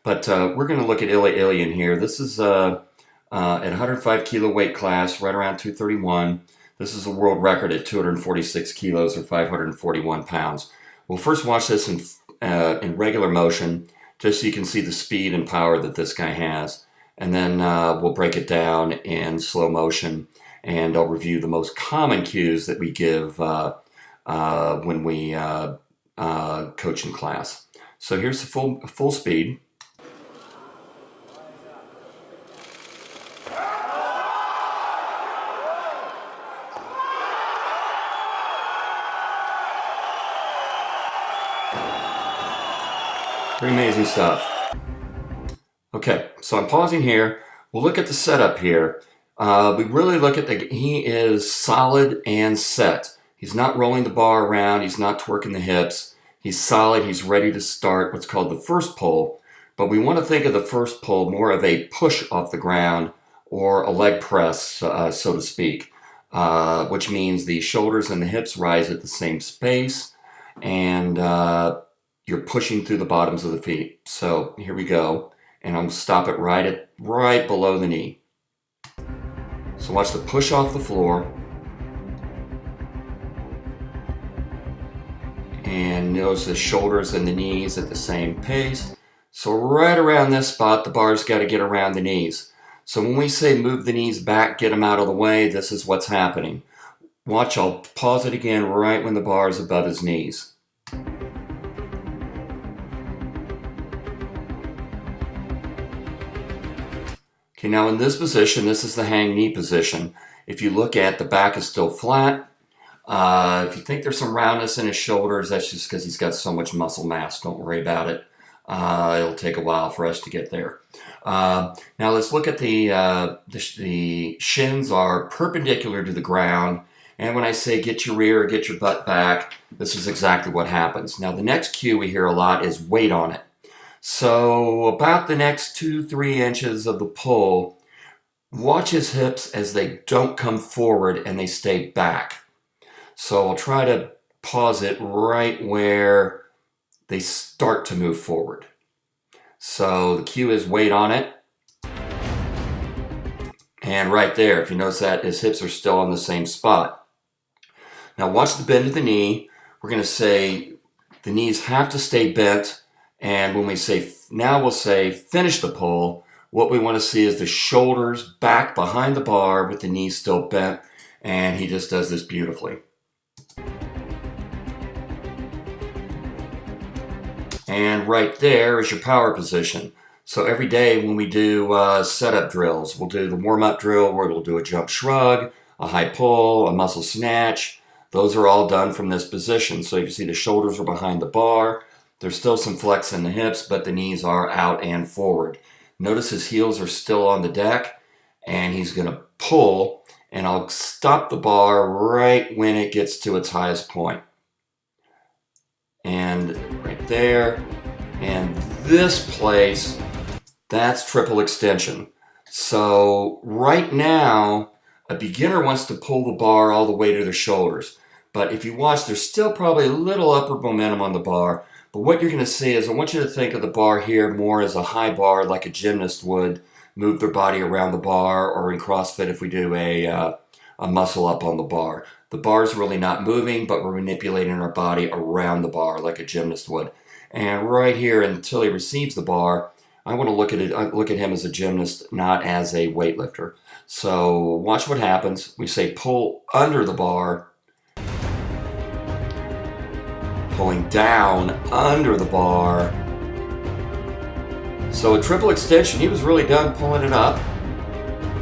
But we're going to look at Ilya here. This is at 105 kilo weight class, right around 231. This is a world record at 246 kilos or 541 pounds. We'll first watch this in regular motion, just so you can see the speed and power that this guy has. And then we'll break it down in slow motion, and I'll review the most common cues that we give when we coach in class. So here's the full speed. Pretty amazing stuff. Okay, so I'm pausing here. We'll look at the setup here. We really look at he is solid and set. He's not rolling the bar around. He's not twerking the hips. He's solid. He's ready to start what's called the first pull. But we want to think of the first pull more of a push off the ground or a leg press, so to speak, which means the shoulders and the hips rise at the same space, and you're pushing through the bottoms of the feet. So here we go, and I'm going to stop it right below the knee. So watch the push off the floor, and notice the shoulders and the knees at the same pace. So right around this spot, the bar's got to get around the knees. So when we say move the knees back, get them out of the way, this is what's happening. Watch, I'll pause it again right when the bar is above his knees. Okay, now in this position, this is the hang knee position. If you look at the back is still flat. If you think there's some roundness in his shoulders, that's just because he's got so much muscle mass. Don't worry about it. It'll take a while for us to get there. Now let's look at the shins are perpendicular to the ground. And when I say get your rear or get your butt back, this is exactly what happens. Now the next cue we hear a lot is weight on it. So about the next 2-3 inches of the pull, watch his hips as they don't come forward and they stay back. So I'll try to pause it right where they start to move forward. So the cue is weight on it. And right there, if you notice that his hips are still on the same spot. Now watch the bend of the knee. We're going to say the knees have to stay bent. And when we say, now we'll say finish the pull, what we want to see is the shoulders back behind the bar with the knees still bent. And he just does this beautifully. And right there is your power position. So every day when we do setup drills, we'll do the warm-up drill where we'll do a jump shrug, a high pull, a muscle snatch. Those are all done from this position. So you can see the shoulders are behind the bar. There's still some flex in the hips, but the knees are out and forward. Notice his heels are still on the deck, and he's going to pull, and I'll stop the bar right when it gets to its highest point. And right there, and this place, that's triple extension. So right now, a beginner wants to pull the bar all the way to their shoulders. But if you watch, there's still probably a little upward momentum on the bar. But what you're going to see is I want you to think of the bar here more as a high bar, like a gymnast would move their body around the bar, or in CrossFit if we do a muscle up on the bar. The bar's really not moving, but we're manipulating our body around the bar like a gymnast would. And right here, until he receives the bar, I want to look at him as a gymnast, not as a weightlifter. So watch what happens. We say pull under the bar, pulling down under the bar. So a triple extension, he was really done pulling it up.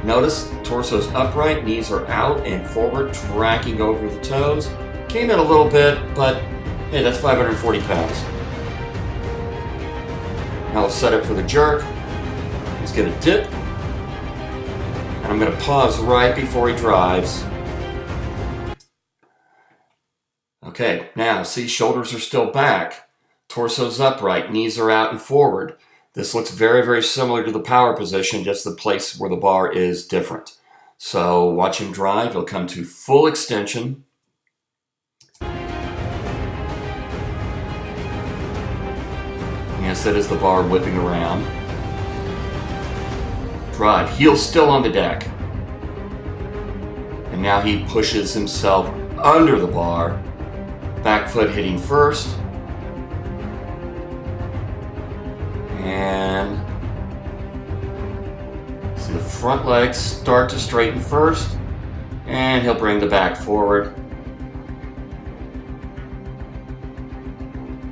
Notice torso's upright, knees are out and forward, tracking over the toes. Came in a little bit, but hey, that's 540 pounds. Now let's set up for the jerk. He's going to dip, and I'm going to pause right before he drives. Okay, now see, shoulders are still back, torso's upright, knees are out and forward. This looks very, very similar to the power position, just the place where the bar is different. So watch him drive, he'll come to full extension. Instead is the bar whipping around. Drive, heels still on the deck. And now he pushes himself under the bar. Back foot hitting first. And see the front legs start to straighten first. And he'll bring the back forward.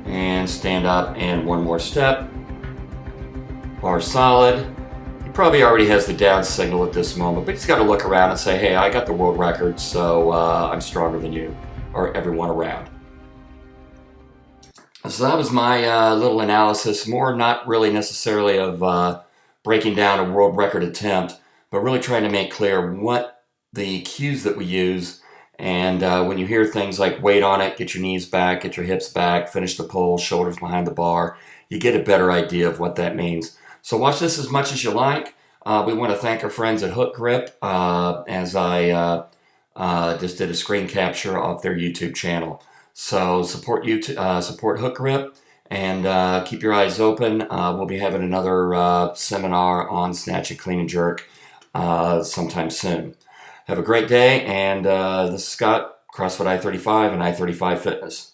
And stand up and one more step. Bar solid. He probably already has the down signal at this moment, but he's got to look around and say, hey, I got the world record, so I'm stronger than you or everyone around. So that was my little analysis, more not really necessarily of breaking down a world record attempt, but really trying to make clear what the cues that we use. And when you hear things like weight on it, get your knees back, get your hips back, finish the pull, shoulders behind the bar, you get a better idea of what that means. So watch this as much as you like. We want to thank our friends at Hook Grip as I just did a screen capture of their YouTube channel. So support Hook Grip and keep your eyes open. We'll be having another seminar on snatch and clean and jerk sometime soon. Have a great day, and this is Scott, CrossFit I-35 and I-35 Fitness.